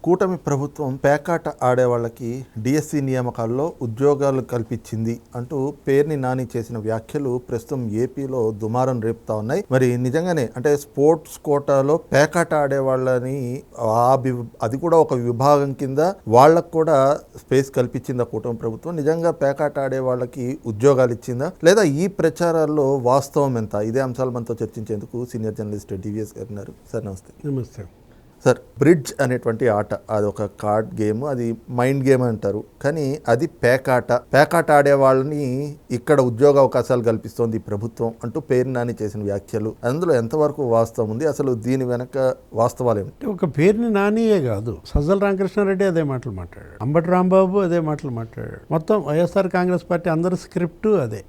కూటమి ప్రభుత్వం పేకాట ఆడే వాళ్ళకి డిఎస్సి నియామకాల్లో ఉద్యోగాలు కల్పించింది అంటూ పేర్ని నాని చేసిన వ్యాఖ్యలు ప్రస్తుతం ఏపీలో దుమారం రేపుతా ఉన్నాయి. మరి నిజంగానే అంటే స్పోర్ట్స్ కోటాలో పేకాట ఆడే వాళ్ళని అది కూడా ఒక విభాగం కింద వాళ్ళకు కూడా స్పేస్ కల్పించిందా కూటమి ప్రభుత్వం? నిజంగా పేకాట ఆడే వాళ్ళకి ఉద్యోగాలు ఇచ్చిందా, లేదా ఈ ప్రచారాల్లో వాస్తవం ఎంత? ఇదే అంశాలు మనతో చర్చించేందుకు సీనియర్ జర్నలిస్ట్ డివిఎస్ గారు ఉన్నారు. సార్ నమస్తే. నమస్తే సార్, బ్రిడ్జ్ అనేటువంటి ఆట అది ఒక కార్డ్ గేమ్, అది మైండ్ గేమ్ అంటారు, కానీ అది పేకాట ఆడే వాళ్ళని ఇక్కడ ఉద్యోగ అవకాశాలు కల్పిస్తోంది ప్రభుత్వం అంటూ పేరు నాని చేసిన వ్యాఖ్యలు, అందులో ఎంతవరకు వాస్తవం ఉంది? అసలు దీని వెనక వాస్తవాలు ఏమిటి? ఒక పేరుని నానియే కాదు, సజ్జల రామకృష్ణారెడ్డి అదే మాటలు మాట్లాడాడు, అంబటి రాంబాబు అదే మాటలు మాట్లాడాడు, మొత్తం వైఎస్ఆర్ కాంగ్రెస్ పార్టీ అందరి స్క్రిప్ట్ అదే.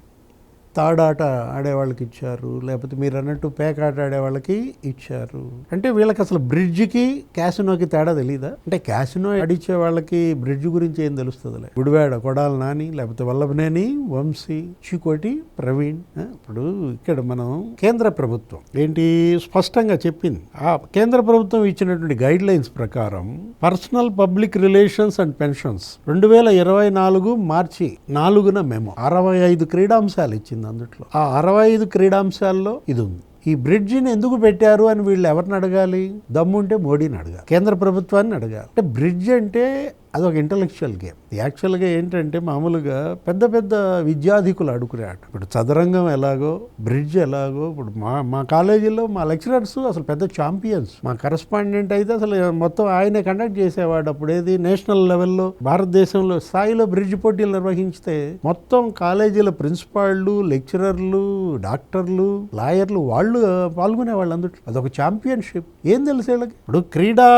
తాడాట ఆడేవాళ్ళకి ఇచ్చారు, లేకపోతే మీరు అన్నట్టు పేకాట ఆడేవాళ్ళకి ఇచ్చారు. అంటే వీళ్ళకి అసలు బ్రిడ్జ్కి క్యాసినోకి తేడా తెలీదా? అంటే క్యాసినో ఆడిచ్చే వాళ్ళకి బ్రిడ్జ్ గురించి ఏం తెలుస్తుందిలే. గుడివాడ కొడాల నాని, లేకపోతే వల్లభనేని వంశీ, చికోటి ప్రవీణ్. ఇప్పుడు ఇక్కడ మనం కేంద్ర ప్రభుత్వం ఏంటి స్పష్టంగా చెప్పింది. ఆ కేంద్ర ప్రభుత్వం ఇచ్చినటువంటి గైడ్ లైన్స్ ప్రకారం personal public relations and pensions 2024 మార్చి 4న మెమో 65 క్రీడాంశాలు ఇచ్చింది. అందుట్లో ఆ 65 క్రీడాంశాల్లో ఇది ఉంది. ఈ బ్రిడ్జిని ఎందుకు పెట్టారు అని వీళ్ళు ఎవరిని అడగాలి? దమ్ముంటే మోడీని అడగాలి, కేంద్ర ప్రభుత్వాన్ని అడగాలి. అంటే బ్రిడ్జ్ అంటే అదొక ఇంటలెక్చువల్ గేమ్. యాక్చువల్గా ఏంటంటే మామూలుగా పెద్ద పెద్ద విద్యాధికులు ఆడుకునే ఆట. ఇప్పుడు చదరంగం ఎలాగో, బ్రిడ్జ్ ఎలాగో. ఇప్పుడు మా కాలేజీలో మా లెక్చరర్స్ అసలు పెద్ద ఛాంపియన్స్. మా కరెస్పాండెంట్ అయితే అసలు మొత్తం ఆయనే కండక్ట్ చేసేవాడు. అప్పుడు ఏది నేషనల్ లెవెల్లో భారతదేశంలో స్థాయిలో బ్రిడ్జ్ పోటీలు నిర్వహించితే మొత్తం కాలేజీల ప్రిన్సిపాళ్ళు, లెక్చరర్లు, డాక్టర్లు, లాయర్లు వాళ్ళు పాల్గొనేవాళ్ళు. అందులో అదొక ఛాంపియన్షిప్. ఏం తెలుసు వీళ్ళకి? ఇప్పుడు క్రీడా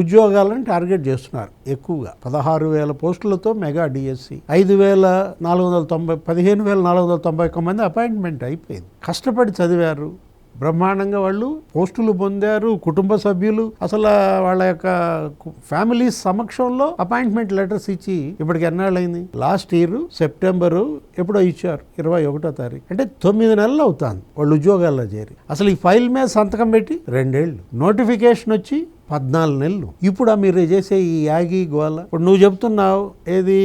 ఉద్యోగాలను టార్గెట్ చేస్తున్నారు ఎక్కువగా. 16,000 పోస్టులతో మెగా డిఎస్సి, 15,491 మంది అపాయింట్మెంట్ అయిపోయింది. కష్టపడి చదివారు, బ్రహ్మాండంగా వాళ్ళు పోస్టులు పొందారు. కుటుంబ సభ్యులు అసలు వాళ్ళ యొక్క ఫ్యామిలీస్ సమక్షంలో అపాయింట్మెంట్ లెటర్స్ ఇచ్చి ఇప్పటికి ఎన్నాళ్ళైంది? లాస్ట్ ఇయర్ సెప్టెంబరు ఎప్పుడో ఇచ్చారు, 21వ తారీఖు. అంటే 9 నెలలు అవుతుంది వాళ్ళు ఉద్యోగాల్లో చేరి. అసలు ఈ ఫైల్ మీద సంతకం పెట్టి 2 ఏళ్ళు, నోటిఫికేషన్ వచ్చి 14 నెలలు. ఇప్పుడు మీరు చేసే ఈ యాగి గోల, ఇప్పుడు నువ్వు చెప్తున్నావు ఏది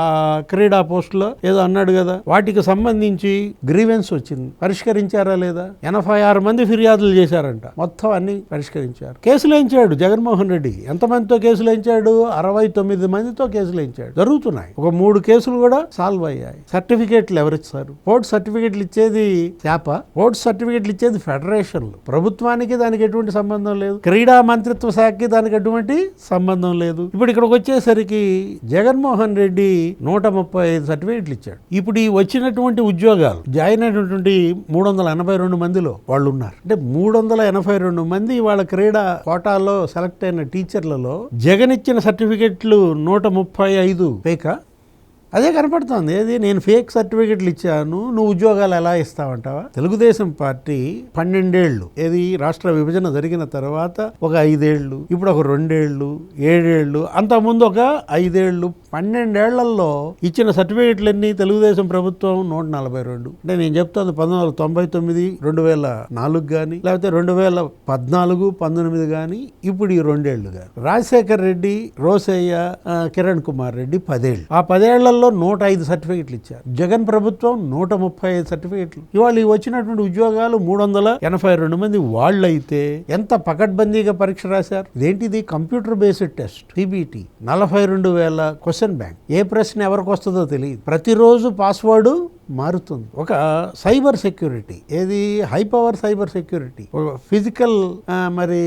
ఆ క్రీడా పోస్టులో ఏదో అన్నాడు కదా, వాటికి సంబంధించి గ్రీవెన్స్ వచ్చింది, పరిష్కరించారా లేదా? 86 మంది ఫిర్యాదులు చేశారంట, మొత్తం అన్ని పరిష్కరించారు. కేసులు వేయించాడు జగన్మోహన్ రెడ్డి. ఎంతమందితో కేసులు వేయించాడు? 69 మందితో కేసులు వేయించాడు. జరుగుతున్నాయి. ఒక 3 కేసులు కూడా సాల్వ్ అయ్యాయి. సర్టిఫికేట్లు ఎవరిచ్చారు? స్పోర్ట్స్ సర్టిఫికేట్లు ఇచ్చేది శాప, స్పోర్ట్స్ సర్టిఫికేట్లు ఇచ్చేది ఫెడరేషన్లు. ప్రభుత్వానికి దానికి ఎటువంటి సంబంధం లేదు. క్రీడా మంత్రిత్వ శాఖకి దానికి ఎటువంటి సంబంధం లేదు. ఇప్పుడు ఇక్కడికి వచ్చేసరికి జగన్మోహన్ రెడ్డి 135 సర్టిఫికేట్లు ఇచ్చాడు. ఇప్పుడు ఈ వచ్చినటువంటి ఉద్యోగాలు జాయిన్ అయినటువంటి 382 మందిలో వాళ్ళు ఉన్నారు. అంటే 382 మంది వాళ్ళ క్రీడా కోటాలో సెలెక్ట్ అయిన టీచర్లలో జగన్ ఇచ్చిన సర్టిఫికెట్లు 135 ఫేకా? అదే కనపడుతుంది. ఏది నేను ఫేక్ సర్టిఫికెట్లు ఇచ్చాను, నువ్వు ఉద్యోగాలు ఎలా ఇస్తావంటావా? తెలుగుదేశం పార్టీ 12 ఏళ్ళు, ఏది రాష్ట్ర విభజన జరిగిన తర్వాత ఒక 5 ఏళ్ళు, ఇప్పుడు ఒక 2 ఏళ్ళు, 7 ఏళ్ళు, అంతకుముందు ఒక 5 ఏళ్ళు, 12 ఏళ్లలో ఇచ్చిన సర్టిఫికెట్లు ఎన్ని? తెలుగుదేశం ప్రభుత్వం 142. అంటే నేను చెప్తాను 1999, 2004 కానీ, లేకపోతే 2014, 19 కానీ, ఇప్పుడు ఈ 2 ఏళ్ళు కానీ. రాజశేఖర్ రెడ్డి, రోసయ్య, కిరణ్ కుమార్ రెడ్డి 10 ఏళ్ళు. ఆ 10 ఏళ్లలో 105 సర్టిఫికెట్లు ఇచ్చారు. జగన్ ప్రభుత్వం 135 సర్టిఫికెట్లు. ఇవాళ వచ్చినటువంటి ఉద్యోగాలు 382 మంది వాళ్ళైతే ఎంత పకడ్బందీగా పరీక్ష రాశారు. ఇదేంటిది? Computer based test, CBT, 42,000 question bank. ఏ ప్రశ్న ఎవరికి వస్తుందో తెలియదు. ప్రతిరోజు పాస్వర్డ్ మారుతుంది. ఒక సైబర్ సెక్యూరిటీ, ఏది high power cyber security, physical మరి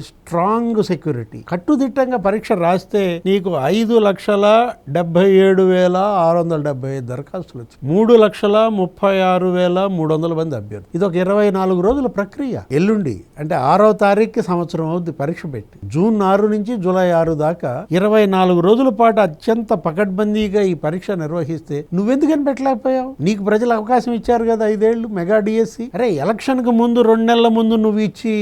స్ట్రాంగ్ సెక్యూరిటీ. కట్టుదిట్టంగా పరీక్ష రాస్తే నీకు 5,77,675 దరఖాస్తులు వచ్చాయి. 3,36,300 మంది అభ్యర్థులు. ఇది ఒక 24 రోజుల ప్రక్రియ. ఎల్లుండి అంటే 6వ తారీఖుకి సంవత్సరం అవుద్ది పరీక్ష పెట్టి. జూన్ 6 నుంచి జూలై 6 దాకా 24 రోజుల పాటు అత్యంత పకడ్బందీగా ఈ పరీక్ష నిర్వహిస్తే నువ్వెందుకని పెట్టలేకపోయావు? నీ నీకు ప్రజలు అవకాశం ఇచ్చారు కదా 5 ఏళ్ళు మెగా డిఎస్సి. అరే ఎలక్షన్ కు ముందు 2 నెలల ముందు నువ్వు ఇచ్చి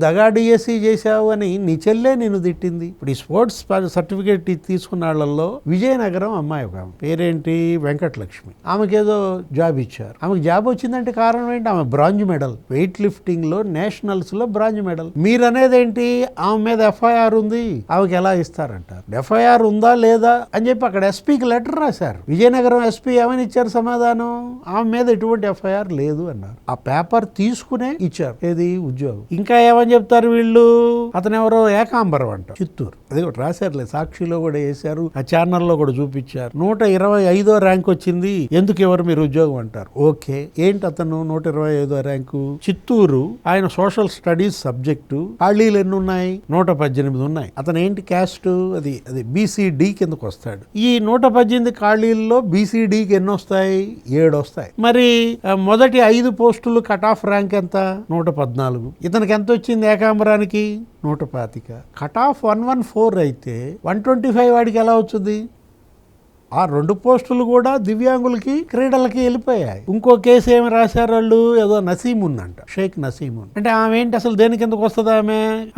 దగా డిఎస్సి చేశావు అని నీ చెల్లె నేను తిట్టింది. ఇప్పుడు ఈ స్పోర్ట్స్ సర్టిఫికేట్ తీసుకున్న వాళ్ళల్లో విజయనగరం అమ్మాయి ఒక ఆమె, పేరేంటి వెంకటలక్ష్మి. ఆమెకేదో జాబ్ ఇచ్చారు. ఆమెకు జాబ్ వచ్చిందంటే కారణం ఏంటి? ఆమె బ్రాంజ్ మెడల్, వెయిట్ లిఫ్టింగ్ లో నేషనల్స్ లో బ్రాంజ్ మెడల్. మీరు అనేది ఏంటి? ఆమె మీద ఎఫ్ఐఆర్ ఉంది, ఆమెకి ఎలా ఇస్తారంటారు? ఎఫ్ఐఆర్ ఉందా లేదా అని చెప్పి అక్కడ ఎస్పీకి లెటర్ రాశారు. విజయనగరం ఎస్పీ ఏమని ఇచ్చారు సమాధానం? ఆమె మీద ఎటువంటి ఎఫ్ఐఆర్ లేదు అన్నారు. ఆ పేపర్ తీసుకునే ఇచ్చారు ఏది ఉద్యోగం. ఇంకా ఏమని చెప్తారు వీళ్ళు? అతను ఎవరో ఏకాంబరం అంట, చిత్తూరు. అది కూడా రాశారులే, సాక్షిలో కూడా వేశారు, ఆ ఛానల్లో కూడా చూపించారు. 125వ ర్యాంక్ వచ్చింది, ఎందుకు ఎవరు మీరు ఉద్యోగం అంటారు. ఓకే, ఏంటి అతను 125వ ర్యాంకు? చిత్తూరు. ఆయన సోషల్ స్టడీస్ సబ్జెక్టు. ఖాళీలు ఎన్ని ఉన్నాయి? 118 ఉన్నాయి. అతను ఏంటి క్యాస్ట్? అది బీసీడీ కిందకు వస్తాడు. ఈ 118 ఖాళీల్లో బీసీడీకి ఎన్ని వస్తాయి? 7 వస్తాయి. మరి మొదటి 5 పోస్టులు కట్ ఆఫ్ ర్యాంక్ ఎంత? 114. ఇతనికి ఎంత వచ్చింది ఏకాంబరానికి? 125. కట్ ఆఫ్ 114 అయితే 125 వాడికి ఎలా వచ్చింది? ఆ 2 పోస్టులు కూడా దివ్యాంగులకి క్రీడలకి వెళ్ళిపోయాయి. ఇంకో కేసు ఏమి రాశారు వాళ్ళు? ఏదో నసీమున్ అంట, షేక్ నసీమున్. అంటే ఆమె ఏంటి అసలు దేనికి ఎందుకు వస్తుంది?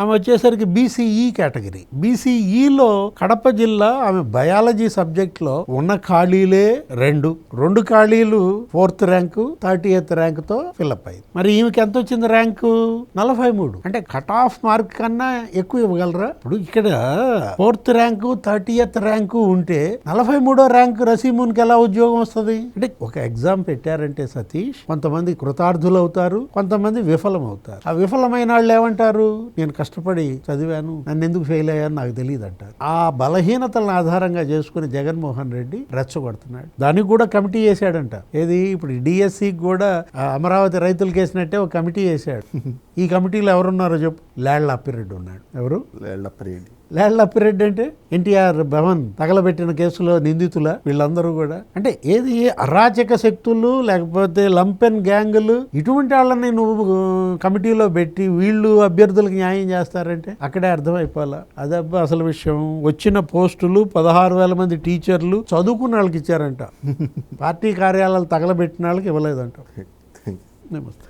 ఆమె వచ్చేసరికి బీసీఈ కేటగిరీ. బీసీఈలో కడప జిల్లా ఆమె బయాలజీ సబ్జెక్ట్ లో ఉన్న ఖాళీలే 2 ఖాళీలు 4th ర్యాంకు 30th ర్యాంకుతో ఫిల్అప్ అయింది. మరి ఈమెకి ఎంత వచ్చింది ర్యాంకు? 43. అంటే కట్ ఆఫ్ మార్క్ కన్నా ఎక్కువ ఇవ్వగలరా? ఇప్పుడు ఇక్కడ 4th ర్యాంకు 30th ర్యాంకు ఉంటే 43వ ర్యాంకు రసీమున్కి ఎలా ఉద్యోగం వస్తుంది? అంటే ఒక ఎగ్జామ్ పెట్టారంటే సతీష్, కొంతమంది కృతార్థులు అవుతారు, కొంతమంది విఫలం అవుతారు. ఆ విఫలమైన వాళ్ళు ఏమంటారు? నేను కష్టపడి చదివాను, నన్ను ఎందుకు ఫెయిల్ అయ్యాను నాకు తెలియదు అంటారు. ఆ బలహీనతలను ఆధారంగా చేసుకుని జగన్మోహన్ రెడ్డి రెచ్చగొడుతున్నాడు. దానికి కూడా కమిటీ వేసాడంట. ఏది ఇప్పుడు డిఎస్సికి కూడా అమరావతి రైతులకు వేసినట్టే ఒక కమిటీ వేసాడు. ఈ కమిటీలో ఎవరున్నారో చెప్పు? లేళ్ల అప్పిరెడ్డి ఉన్నాడు. ఎవరు? లేళ్ల అప్పిరెడ్డి అంటే ఎన్టీఆర్ భవన్ తగలబెట్టిన కేసులో నిందితుల వీళ్ళందరూ కూడా. అంటే ఏది అరాచక శక్తులు లేకపోతే లంపెన్ గ్యాంగులు, ఇటువంటి వాళ్ళని నువ్వు కమిటీలో పెట్టి వీళ్ళు అభ్యర్థులకు న్యాయం చేస్తారంటే అక్కడే అర్థమైపోవాలా. అదబ్బా అసలు విషయం. వచ్చిన పోస్టులు 16,000 మంది టీచర్లు చదువుకున్న వాళ్ళకి ఇచ్చారంట, పార్టీ కార్యాలయాలు తగలబెట్టిన వాళ్ళకి ఇవ్వలేదంట. నమస్తే.